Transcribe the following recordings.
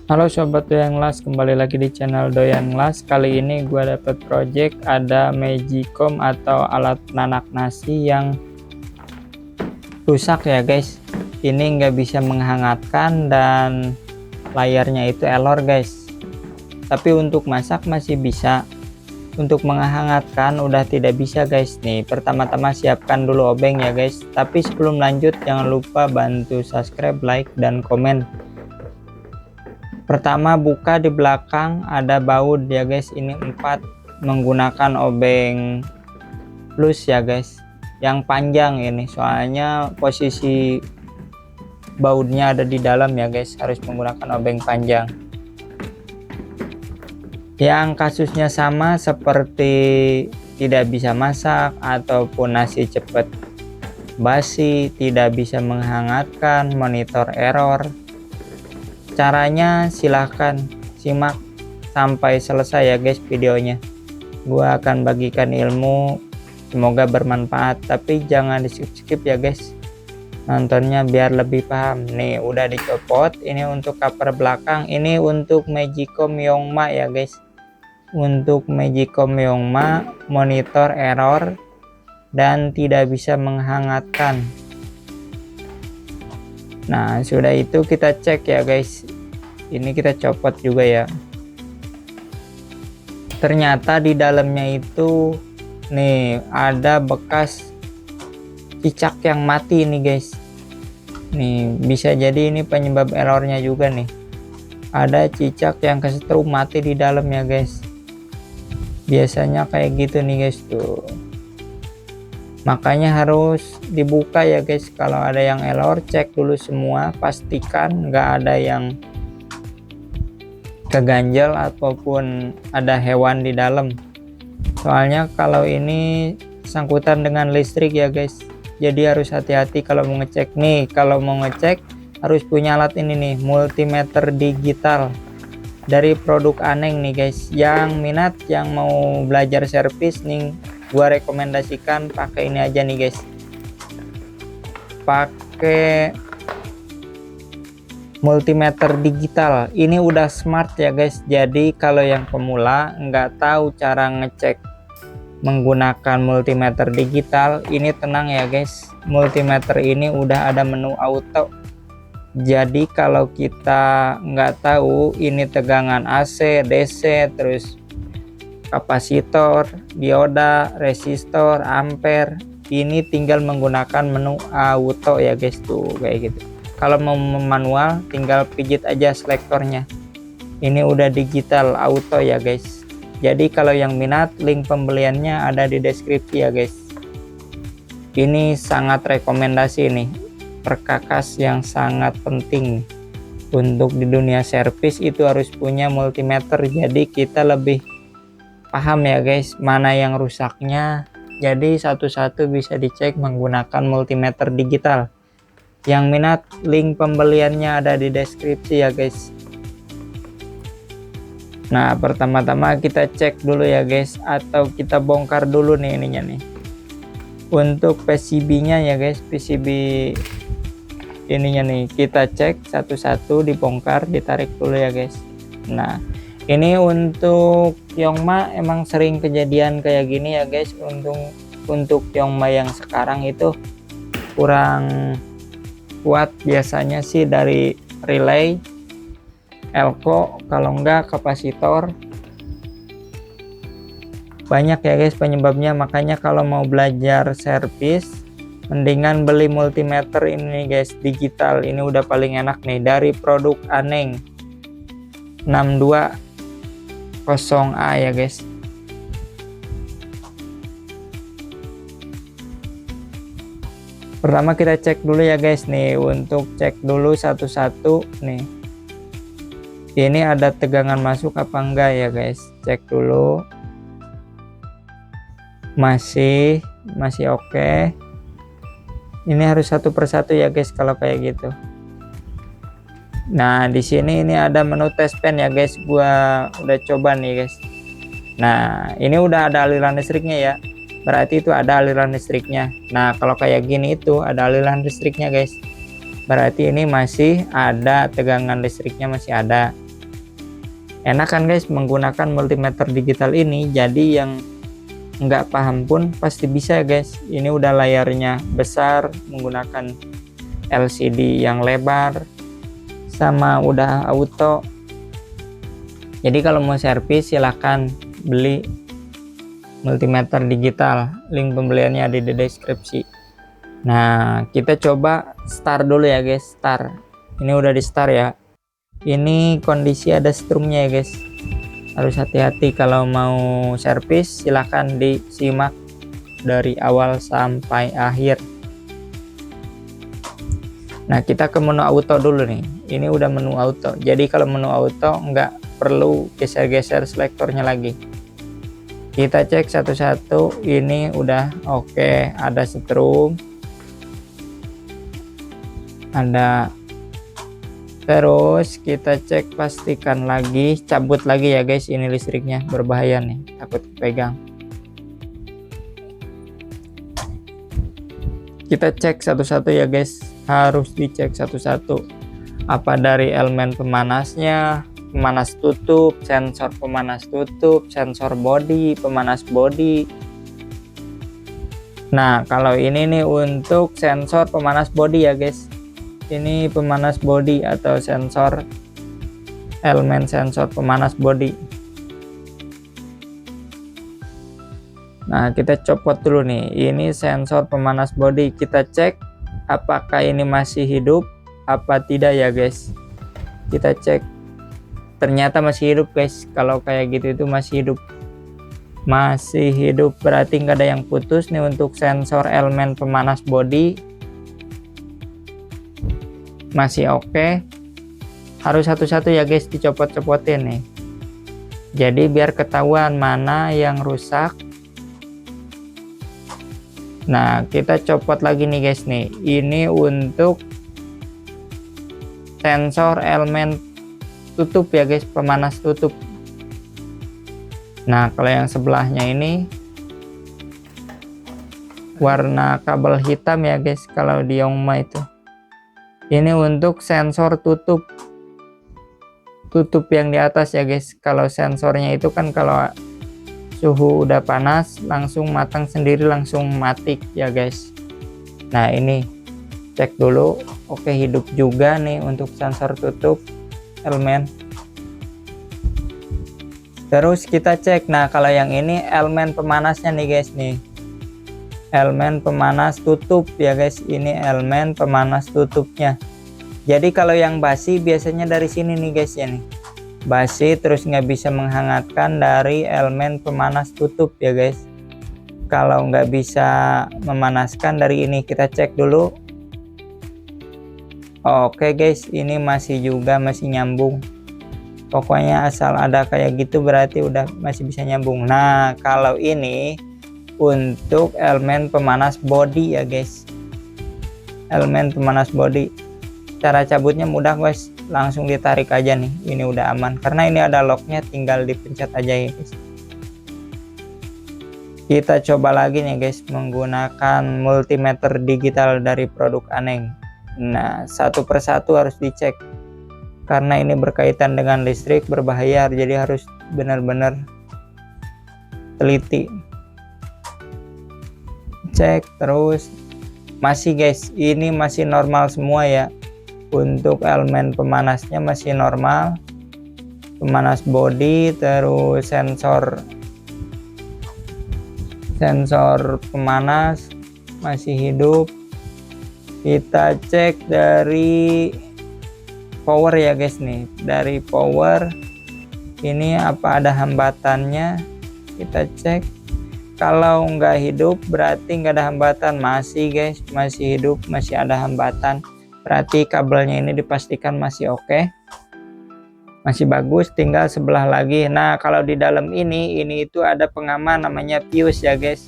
Halo sobat Doyan Las, kembali lagi di channel Doyan Las. Kali ini gua dapat project ada Magicom atau alat penanak nasi yang rusak ya guys. Ini nggak bisa menghangatkan dan layarnya itu error guys. Tapi untuk masak masih bisa. Untuk menghangatkan udah tidak bisa guys. Nih pertama-tama siapkan dulu obeng ya guys. Tapi sebelum lanjut jangan lupa bantu subscribe, like, dan komen. Pertama buka di belakang ada baut ya guys, ini 4 menggunakan obeng plus ya guys, yang panjang ini soalnya posisi bautnya ada di dalam ya guys, harus menggunakan obeng panjang. Yang kasusnya sama seperti tidak bisa masak ataupun nasi cepat basi, tidak bisa menghangatkan, monitor error. Caranya silahkan simak sampai selesai ya guys videonya. Gua akan bagikan ilmu, semoga bermanfaat, tapi jangan di skip ya guys, nontonnya biar lebih paham. Nih udah dicopot, ini untuk cover belakang, ini untuk Magicom Yongma ya guys. Untuk Magicom Yongma monitor error dan tidak bisa menghangatkan. Nah sudah itu kita cek ya guys, ini kita copot juga ya. Ternyata di dalamnya itu nih ada bekas cicak yang mati nih guys. Nih bisa jadi ini penyebab errornya juga nih, ada cicak yang kesetrum mati di dalam ya guys. Biasanya kayak gitu nih guys tuh, makanya harus dibuka ya guys. Kalau ada yang error cek dulu semua, pastikan nggak ada yang keganjel ataupun ada hewan di dalam. Soalnya kalau ini sangkutan dengan listrik ya guys, jadi harus hati-hati kalau mau ngecek. Nih kalau mau ngecek harus punya alat ini nih, multimeter digital dari produk Aneng nih guys. Yang minat, yang mau belajar servis nih, gua rekomendasikan pakai ini aja nih guys, pakai multimeter digital. Ini udah smart ya guys, jadi kalau yang pemula nggak tahu cara ngecek menggunakan multimeter digital, ini tenang ya guys, multimeter ini udah ada menu auto. Jadi kalau kita nggak tahu ini tegangan AC, DC, terus kapasitor, dioda, resistor, ampere, ini tinggal menggunakan menu auto ya guys tuh kayak gitu. Kalau mau manual tinggal pijit aja selektornya. Ini udah digital auto ya guys. Jadi kalau yang minat, link pembeliannya ada di deskripsi ya guys. Ini sangat rekomendasi nih, perkakas yang sangat penting untuk di dunia servis itu harus punya multimeter. Jadi kita lebih paham ya guys mana yang rusaknya, jadi satu-satu bisa dicek menggunakan multimeter digital. Yang minat, link pembeliannya ada di deskripsi ya guys. Nah pertama-tama kita cek dulu ya guys, atau kita bongkar dulu nih ininya nih. Untuk PCB nya ya guys, PCB ininya nih kita cek satu-satu, dibongkar, ditarik dulu ya guys. Nah ini untuk Yongma emang sering kejadian kayak gini ya guys. Untuk Yongma yang sekarang itu kurang kuat, biasanya sih dari relay, elko, kalau enggak kapasitor. Banyak ya guys penyebabnya, makanya kalau mau belajar servis mendingan beli multimeter ini guys, digital. Ini udah paling enak nih dari produk Aneng 620A ya guys. Pertama kita cek dulu ya guys nih, untuk cek dulu satu-satu nih, ini ada tegangan masuk apa enggak ya guys. Cek dulu, masih oke. Ini harus satu persatu ya guys kalau kayak gitu. Nah di sini ini ada menu test pen ya guys, gua udah coba nih guys. Nah ini udah ada aliran listriknya ya, berarti itu ada aliran listriknya. Nah kalau kayak gini itu ada aliran listriknya guys, berarti ini masih ada tegangan listriknya, masih ada. Enak kan guys menggunakan multimeter digital ini, jadi yang nggak paham pun pasti bisa guys. Ini udah layarnya besar, menggunakan LCD yang lebar, sama udah auto. Jadi kalau mau servis silahkan beli multimeter digital, link pembeliannya ada di deskripsi. Nah kita coba start dulu ya guys. Start, ini udah di start ya. Ini kondisi ada strumnya ya guys, harus hati-hati kalau mau servis. Silahkan disimak dari awal sampai akhir. Nah kita ke menu auto dulu nih. Ini udah menu auto, jadi kalau menu auto nggak perlu geser-geser selektornya lagi. Kita cek satu-satu. Ini udah oke, ada strum, ada. Terus kita cek, pastikan lagi, cabut lagi ya guys, ini listriknya berbahaya nih, takut pegang. Kita cek satu-satu ya guys, harus dicek satu-satu. Apa dari elemen pemanasnya, pemanas tutup, sensor pemanas tutup, sensor body, pemanas body. Nah kalau ini nih untuk sensor pemanas body ya guys. Ini pemanas body atau sensor, elemen sensor pemanas body. Nah kita copot dulu nih, ini sensor pemanas body. Kita cek apakah ini masih hidup apa tidak ya guys. Kita cek, ternyata masih hidup guys. Kalau kayak gitu itu masih hidup, masih hidup, berarti nggak ada yang putus nih untuk sensor elemen pemanas body. Masih oke. Harus satu-satu ya guys dicopot-copotin nih, jadi biar ketahuan mana yang rusak. Nah kita copot lagi nih guys nih, ini untuk sensor elemen tutup ya guys, pemanas tutup. Nah kalau yang sebelahnya ini warna kabel hitam ya guys, kalau di Yongma itu. Ini untuk sensor tutup yang di atas ya guys. Kalau sensornya itu kan kalau suhu udah panas langsung matang sendiri, langsung mati ya guys. Nah ini cek dulu, oke hidup juga nih untuk sensor tutup elemen. Terus kita cek, nah kalau yang ini elemen pemanasnya nih guys nih, elemen pemanas tutup ya guys. Ini elemen pemanas tutupnya. Jadi kalau yang basi biasanya dari sini nih guys ya nih, basi terus nggak bisa menghangatkan dari elemen pemanas tutup ya guys. Kalau nggak bisa memanaskan dari ini, kita cek dulu. Oke guys, ini masih juga masih nyambung. Pokoknya asal ada kayak gitu berarti udah masih bisa nyambung. Nah kalau ini untuk elemen pemanas body ya guys, elemen pemanas body. Cara cabutnya mudah guys, langsung ditarik aja nih, ini udah aman karena ini ada locknya, tinggal dipencet aja ya guys. Kita coba lagi nih guys menggunakan multimeter digital dari produk Aneng. Nah satu persatu harus dicek karena ini berkaitan dengan listrik, berbahaya, jadi harus benar-benar teliti. Cek terus, masih guys ini masih normal semua ya. Untuk elemen pemanasnya masih normal, pemanas body, terus sensor pemanas masih hidup. Kita cek dari power ya guys nih, dari power ini apa ada hambatannya. Kita cek, kalau nggak hidup berarti nggak ada hambatan. Masih guys, masih hidup, masih ada hambatan, berarti kabelnya ini dipastikan masih oke, masih bagus. Tinggal sebelah lagi. Nah kalau di dalam ini itu ada pengaman namanya fuse ya guys.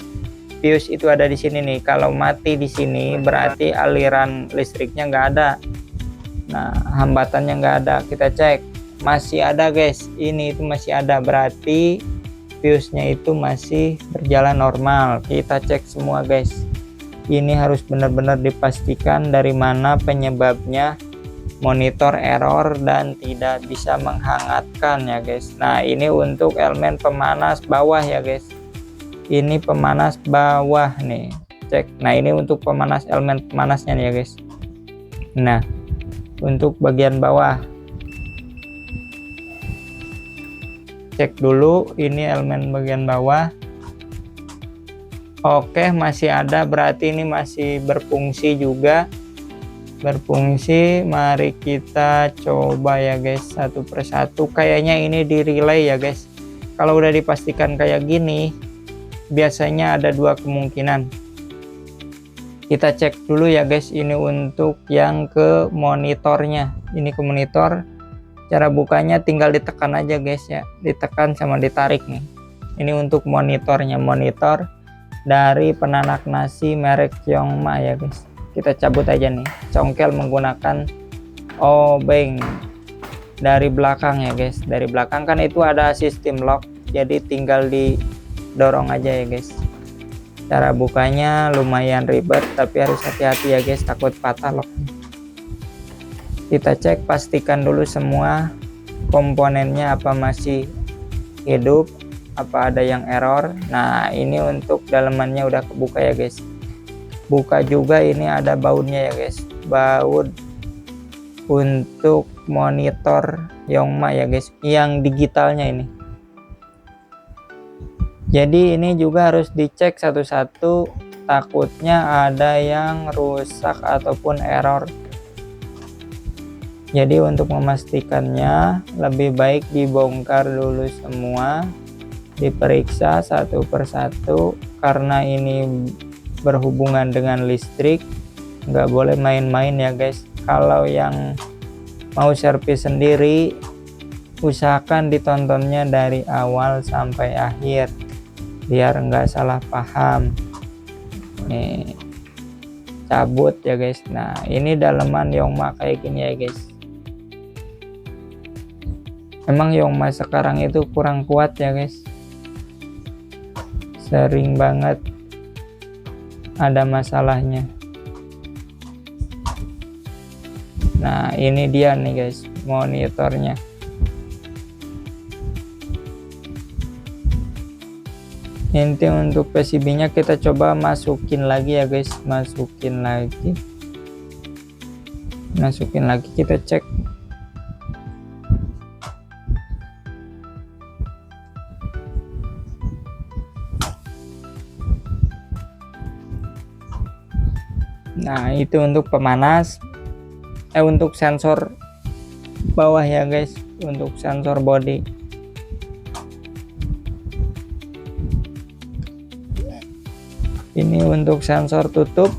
Fuse itu ada di sini nih, kalau mati di sini berarti aliran listriknya nggak ada. Nah hambatannya nggak ada. Kita cek, masih ada guys, ini itu masih ada, berarti fuse-nya itu masih berjalan normal. Kita cek semua guys, ini harus benar-benar dipastikan dari mana penyebabnya monitor error dan tidak bisa menghangatkan ya guys. Nah ini untuk elemen pemanas bawah ya guys, ini pemanas bawah nih, cek. Nah ini untuk pemanas, elemen pemanasnya nih ya guys. Nah untuk bagian bawah cek dulu, ini elemen bagian bawah. Oke, masih ada, berarti ini masih berfungsi juga, berfungsi. Mari kita coba ya guys satu persatu. Kayaknya ini di relay ya guys. Kalau udah dipastikan kayak gini, biasanya ada dua kemungkinan. Kita cek dulu ya guys, ini untuk yang ke monitornya. Ini ke monitor, cara bukanya tinggal ditekan aja guys ya, ditekan sama ditarik nih. Ini untuk monitornya, monitor dari penanak nasi merek Yongma ya guys. Kita cabut aja nih, congkel menggunakan obeng dari belakang ya guys. Dari belakang kan itu ada sistem lock, jadi tinggal didorong aja ya guys. Cara bukanya lumayan ribet, tapi harus hati-hati ya guys, takut patah lock. Kita cek, pastikan dulu semua komponennya apa masih hidup, apa ada yang error. Nah ini untuk dalemannya udah kebuka ya guys. Buka juga, ini ada bautnya ya guys, baut untuk monitor Yongma ya guys, yang digitalnya ini. Jadi ini juga harus dicek satu-satu, takutnya ada yang rusak ataupun error. Jadi untuk memastikannya lebih baik dibongkar dulu semua, diperiksa satu persatu, karena ini berhubungan dengan listrik, nggak boleh main-main ya guys. Kalau yang mau servis sendiri, usahakan ditontonnya dari awal sampai akhir biar nggak salah paham. Nih cabut ya guys. Nah ini daleman Yongma kayak gini ya guys. Emang Yongma sekarang itu kurang kuat ya guys, sering banget ada masalahnya. Nah ini dia nih guys monitornya. Nanti untuk PCB nya kita coba masukin lagi ya guys, masukin lagi, kita cek. Nah itu untuk pemanas, untuk sensor bawah ya guys, untuk sensor body. Ini untuk sensor tutup,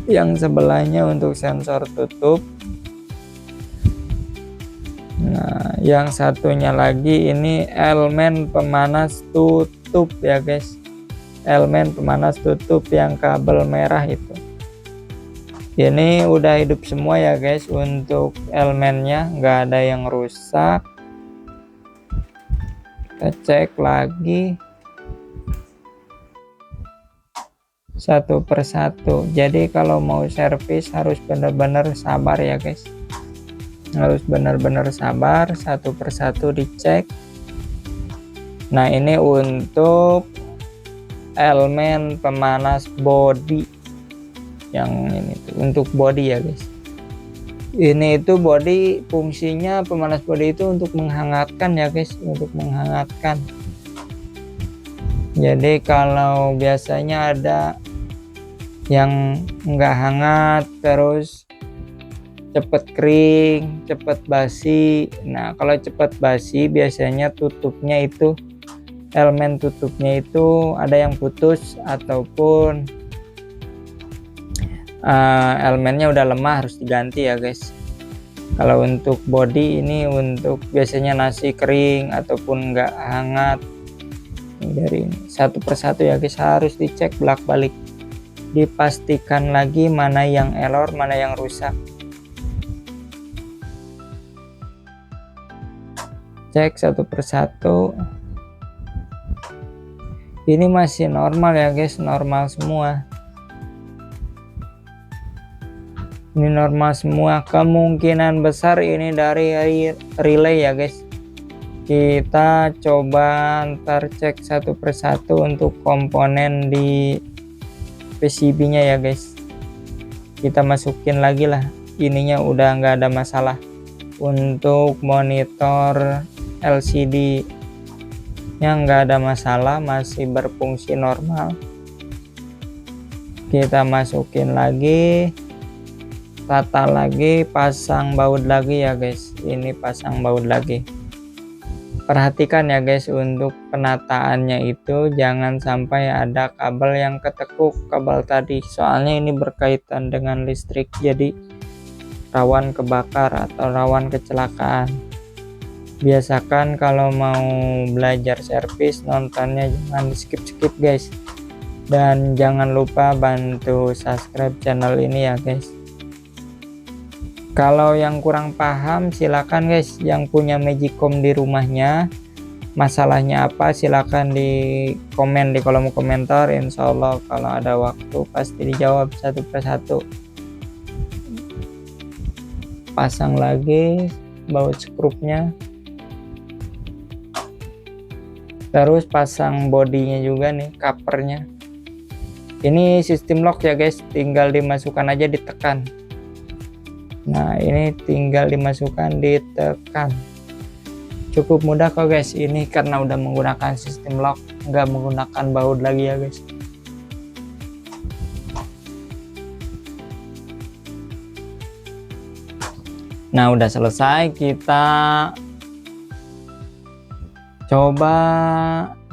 yang sebelahnya untuk sensor tutup. Nah yang satunya lagi ini elemen pemanas tutup ya guys, elemen pemanas tutup yang kabel merah itu. Ini udah hidup semua ya guys, untuk elemennya nggak ada yang rusak. Kita cek lagi satu persatu. Jadi kalau mau servis harus benar-benar sabar ya guys, harus benar-benar sabar, satu persatu dicek. Nah ini untuk elemen pemanas body, yang ini tuh untuk body ya guys. Ini itu body, fungsinya pemanas body itu untuk menghangatkan ya guys, untuk menghangatkan. Jadi kalau biasanya ada yang enggak hangat terus cepet kering, cepet basi. Nah kalau cepet basi biasanya tutupnya itu, elemen tutupnya itu ada yang putus ataupun elemennya udah lemah, harus diganti ya guys. Kalau untuk body ini untuk biasanya nasi kering ataupun enggak hangat. Dari ini satu persatu ya guys, harus dicek bolak-balik, dipastikan lagi mana yang error, mana yang rusak. Cek satu persatu. Ini masih normal ya guys, normal semua. Ini normal semua, kemungkinan besar ini dari relay ya guys. Kita coba ntar cek satu persatu untuk komponen di PCB nya ya guys. Kita masukin lagi lah, ininya udah nggak ada masalah. Untuk monitor LCD nya nggak ada masalah, masih berfungsi normal. Kita masukin lagi, tata lagi, pasang baut lagi ya guys. Ini pasang baut lagi. Perhatikan ya guys, untuk penataannya itu jangan sampai ada kabel yang ketekuk kabel tadi, soalnya ini berkaitan dengan listrik, jadi rawan kebakar atau rawan kecelakaan. Biasakan kalau mau belajar servis, nontonnya jangan di skip guys, dan jangan lupa bantu subscribe channel ini ya guys. Kalau yang kurang paham silakan guys, yang punya Magicom di rumahnya masalahnya apa, silakan di komen di kolom komentar. Insya Allah kalau ada waktu pasti dijawab satu persatu. Pasang lagi baut skrupnya, terus pasang bodinya juga nih, covernya. Ini sistem lock ya guys, tinggal dimasukkan aja, ditekan. Nah ini tinggal dimasukkan, ditekan, cukup mudah kok guys. Ini karena udah menggunakan sistem lock, nggak menggunakan baut lagi ya guys. Nah udah selesai, kita coba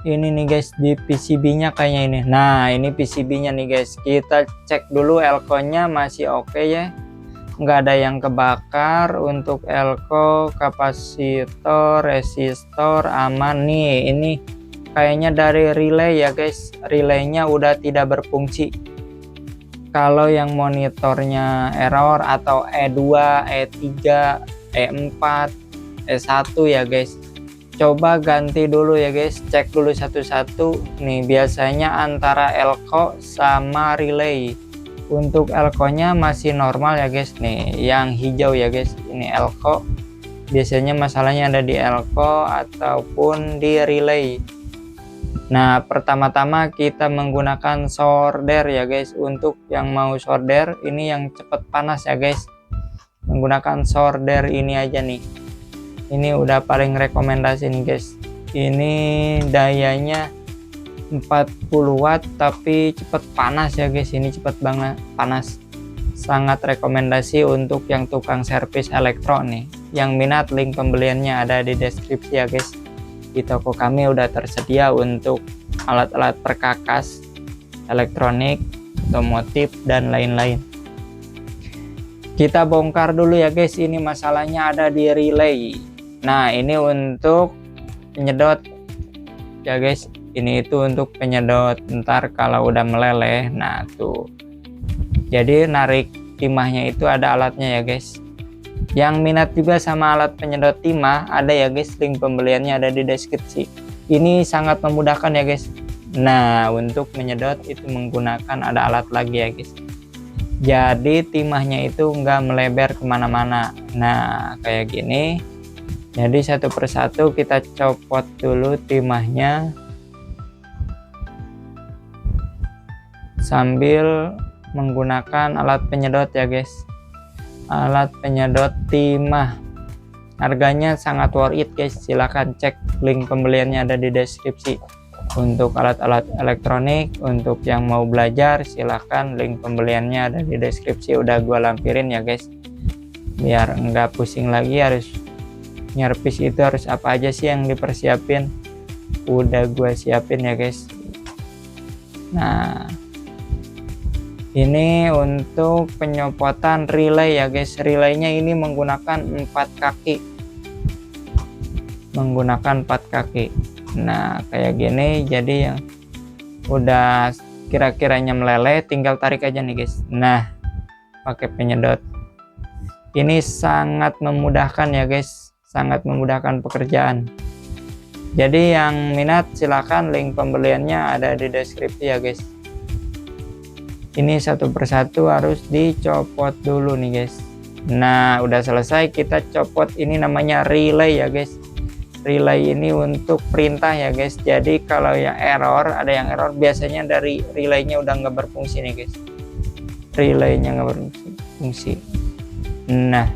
ini nih guys di PCB nya kayaknya ini. Nah ini PCB nya nih guys, kita cek dulu elko nya masih oke ya, nggak ada yang kebakar. Untuk elko, kapasitor, resistor aman nih. Ini kayaknya dari relay ya guys, relaynya udah tidak berfungsi. Kalau yang monitornya error atau E2, E3, E4, E1 ya guys, coba ganti dulu ya guys, cek dulu satu-satu nih. Biasanya antara elko sama relay. Untuk elko nya masih normal ya guys, nih yang hijau ya guys, ini elko. Biasanya masalahnya ada di elko ataupun di relay. Nah pertama-tama kita menggunakan solder ya guys. Untuk yang mau solder ini yang cepat panas ya guys, menggunakan solder ini aja nih. Ini udah paling rekomendasi nih guys. Ini dayanya 40 watt tapi cepet panas ya guys. Ini cepet banget panas, sangat rekomendasi untuk yang tukang servis elektro nih. Yang minat, link pembeliannya ada di deskripsi ya guys. Di toko kami udah tersedia untuk alat-alat perkakas, elektronik, otomotif dan lain-lain. Kita bongkar dulu ya guys, ini masalahnya ada di relay. Nah ini untuk penyedot ya guys, ini itu untuk penyedot, ntar kalau udah meleleh. Nah tuh, jadi narik timahnya itu ada alatnya ya guys. Yang minat juga sama alat penyedot timah ada ya guys, link pembeliannya ada di deskripsi. Ini sangat memudahkan ya guys. Nah untuk menyedot itu menggunakan ada alat lagi ya guys, jadi timahnya itu enggak melebar kemana-mana. Nah kayak gini. Jadi satu persatu kita copot dulu timahnya sambil menggunakan alat penyedot ya guys. Alat penyedot timah harganya sangat worth it guys, silahkan cek link pembeliannya ada di deskripsi. Untuk alat-alat elektronik, untuk yang mau belajar silahkan link pembeliannya ada di deskripsi, udah gua lampirin ya guys, biar enggak pusing lagi harus nyervis itu harus apa aja sih yang dipersiapin, udah gua siapin ya guys. Nah ini untuk penyopotan relay ya guys. Relaynya ini menggunakan 4 kaki, menggunakan 4 kaki. Nah kayak gini, jadi yang udah kira-kiranya meleleh tinggal tarik aja nih guys. Nah pakai penyedot ini sangat memudahkan ya guys, sangat memudahkan pekerjaan. Jadi yang minat silahkan link pembeliannya ada di deskripsi ya guys. Ini satu persatu harus dicopot dulu nih guys. Nah udah selesai, kita copot. Ini namanya relay ya guys. Relay ini untuk perintah ya guys. Jadi kalau yang error, ada yang error biasanya dari relaynya udah nggak berfungsi nih guys. Relaynya nggak berfungsi. Nah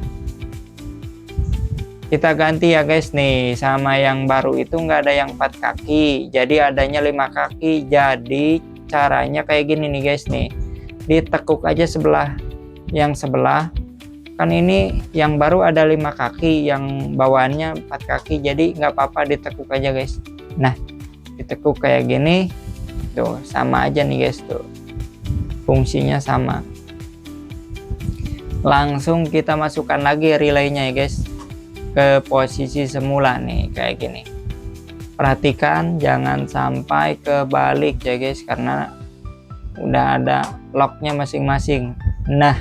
kita ganti ya guys nih, sama yang baru itu nggak ada yang 4 kaki, jadi adanya 5 kaki. Jadi caranya kayak gini nih guys nih, ditekuk aja sebelah yang sebelah. Kan ini yang baru ada 5 kaki, yang bawaannya 4 kaki, jadi nggak apa-apa ditekuk aja guys. Nah ditekuk kayak gini tuh, sama aja nih guys tuh, fungsinya sama. Langsung kita masukkan lagi relaynya ya guys ke posisi semula nih kayak gini. Perhatikan jangan sampai kebalik ya guys, karena udah ada locknya masing-masing. Nah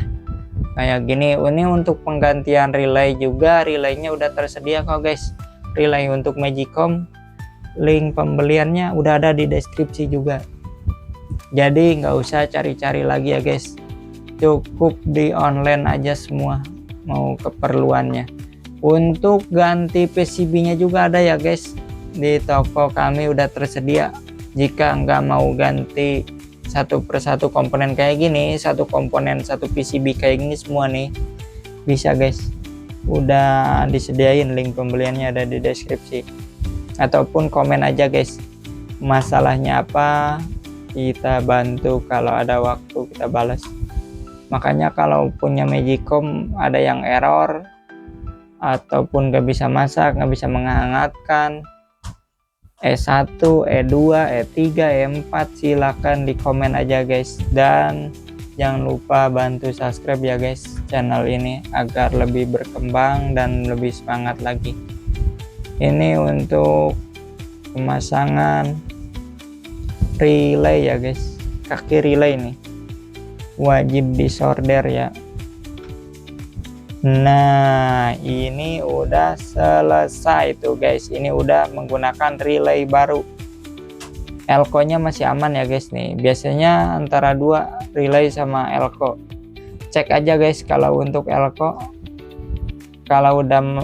kayak gini. Ini untuk penggantian relay juga, relaynya udah tersedia kok guys. Relay untuk Magicom, link pembeliannya udah ada di deskripsi juga, jadi nggak usah cari-cari lagi ya guys, cukup di online aja semua mau keperluannya. Untuk ganti PCB nya juga ada ya guys, di toko kami udah tersedia. Jika nggak mau ganti satu persatu komponen kayak gini, satu komponen satu PCB kayak gini semua nih, bisa guys, udah disediain, link pembeliannya ada di deskripsi, ataupun komen aja guys masalahnya apa, kita bantu. Kalau ada waktu kita balas. Makanya kalau punya Magicom ada yang error ataupun nggak bisa masak, nggak bisa menghangatkan, E1, E2, E3, E4, silakan di komen aja guys. Dan jangan lupa bantu subscribe ya guys channel ini agar lebih berkembang dan lebih semangat lagi. Ini untuk pemasangan relay ya guys, kaki relay nih wajib disolder ya. Nah ini udah selesai tuh guys, ini udah menggunakan relay baru. Elko nya masih aman ya guys nih, biasanya antara 2 relay sama elko. Cek aja guys kalau untuk elko, kalau udah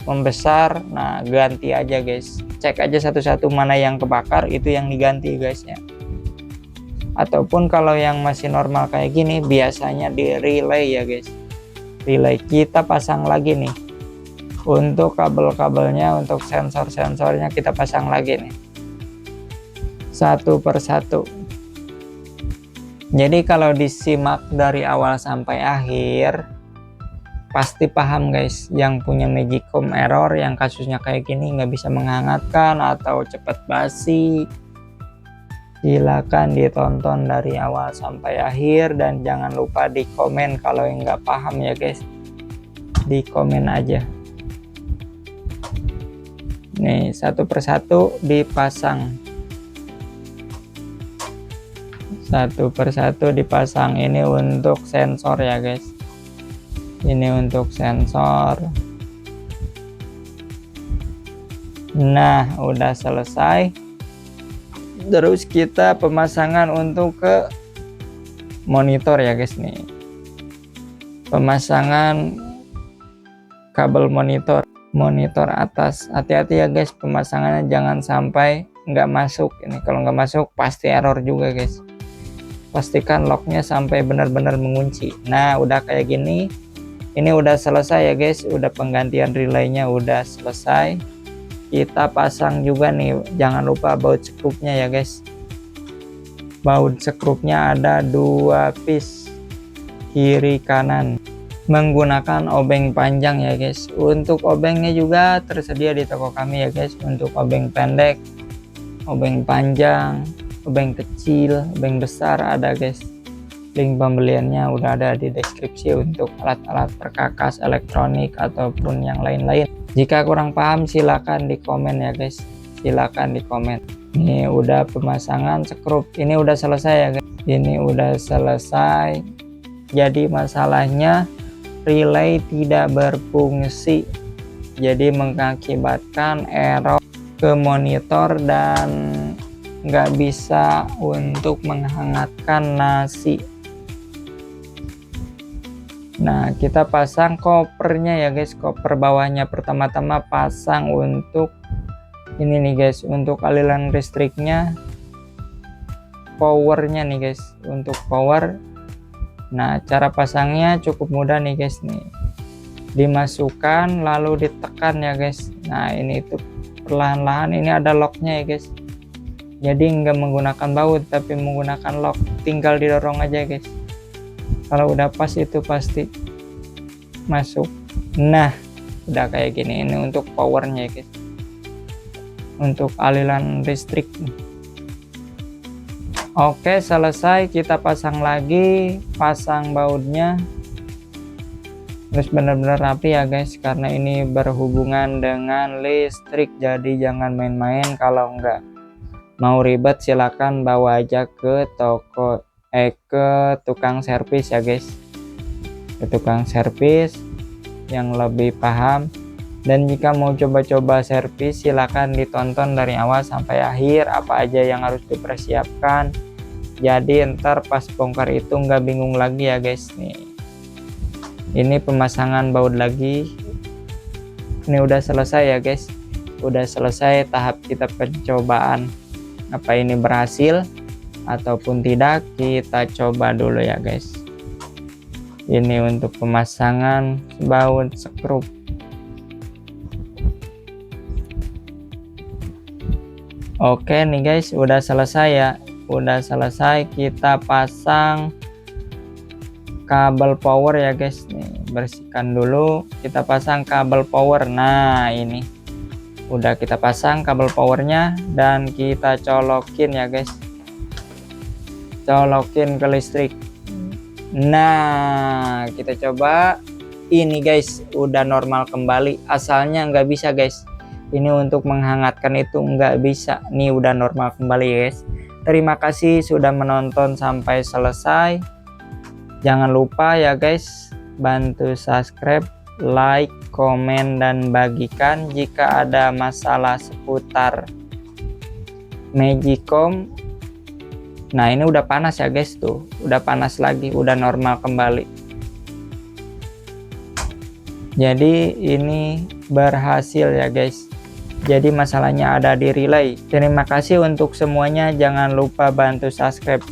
membesar nah ganti aja guys. Cek aja satu-satu mana yang kebakar, itu yang diganti guys ya. Ataupun kalau yang masih normal kayak gini biasanya di relay ya guys. Relay kita pasang lagi nih, untuk kabel-kabelnya, untuk sensor-sensornya kita pasang lagi nih satu persatu. Jadi kalau disimak dari awal sampai akhir pasti paham guys. Yang punya Magicom error, yang kasusnya kayak gini nggak bisa menghangatkan atau cepat basi, silakan ditonton dari awal sampai akhir. Dan jangan lupa di komen kalau yang nggak paham ya guys, di komen aja. Nih satu persatu dipasang, satu persatu dipasang. Ini untuk sensor ya guys, ini untuk sensor. Nah udah selesai. Terus kita pemasangan untuk ke monitor ya guys nih, pemasangan kabel monitor atas. Hati-hati ya guys pemasangannya, jangan sampai nggak masuk. Ini kalau nggak masuk pasti error juga guys. Pastikan locknya sampai benar-benar mengunci. Nah udah kayak gini, ini udah selesai ya guys, udah penggantian relaynya udah selesai. Kita pasang juga nih, jangan lupa baut skrupnya ya guys. Baut skrupnya ada 2 piece, kiri kanan, menggunakan obeng panjang ya guys. Untuk obengnya juga tersedia di toko kami ya guys, untuk obeng pendek, obeng panjang, obeng kecil, obeng besar ada guys. Link pembeliannya udah ada di deskripsi untuk alat-alat perkakas elektronik ataupun yang lain-lain. Jika kurang paham silakan di komen ya guys, silakan di komen. Ini udah pemasangan skrup, ini udah selesai ya guys, ini udah selesai. Jadi masalahnya relay tidak berfungsi, jadi mengakibatkan error ke monitor dan nggak bisa untuk menghangatkan nasi. Nah, kita pasang kopernya ya guys, koper bawahnya. Pertama-tama pasang untuk ini nih guys, untuk aliran listriknya, powernya nih guys, untuk power. Nah, cara pasangnya cukup mudah nih guys nih. Dimasukkan lalu ditekan ya guys. Nah, ini itu perlahan-lahan, ini ada locknya ya guys. Jadi nggak menggunakan baut tapi menggunakan lock, tinggal didorong aja guys. Kalau udah pas itu pasti masuk. Nah, udah kayak gini. Ini untuk powernya guys, untuk aliran listrik. Oke, selesai. Kita pasang lagi, pasang bautnya. Terus benar-benar rapi ya guys, karena ini berhubungan dengan listrik, jadi jangan main-main. Kalau enggak mau ribet silakan bawa aja ke toko ke tukang servis ya guys, ke tukang servis yang lebih paham. Dan jika mau coba-coba servis silakan ditonton dari awal sampai akhir apa aja yang harus dipersiapkan, jadi ntar pas bongkar itu nggak bingung lagi ya guys. Nih, ini pemasangan baut lagi. Ini udah selesai ya guys, udah selesai tahap kita pencobaan. Apa ini berhasil ataupun tidak, kita coba dulu ya guys. Ini untuk pemasangan baut skrup. Oke nih guys, udah selesai ya, udah selesai. Kita pasang kabel power ya guys. Nih, bersihkan dulu, kita pasang kabel power. Nah, ini udah kita pasang kabel powernya dan kita colokin ya guys, colokin ke listrik. Nah, kita coba. Ini guys udah normal kembali. Asalnya nggak bisa guys, ini untuk menghangatkan itu nggak bisa. Nih udah normal kembali guys. Terima kasih sudah menonton sampai selesai. Jangan lupa ya guys, bantu subscribe, like, komen, dan bagikan. Jika ada masalah seputar Magicom. Nah, ini udah panas ya guys, tuh udah panas lagi, udah normal kembali. Jadi ini berhasil ya guys. Jadi masalahnya ada di relay. Terima kasih untuk semuanya, jangan lupa bantu subscribe.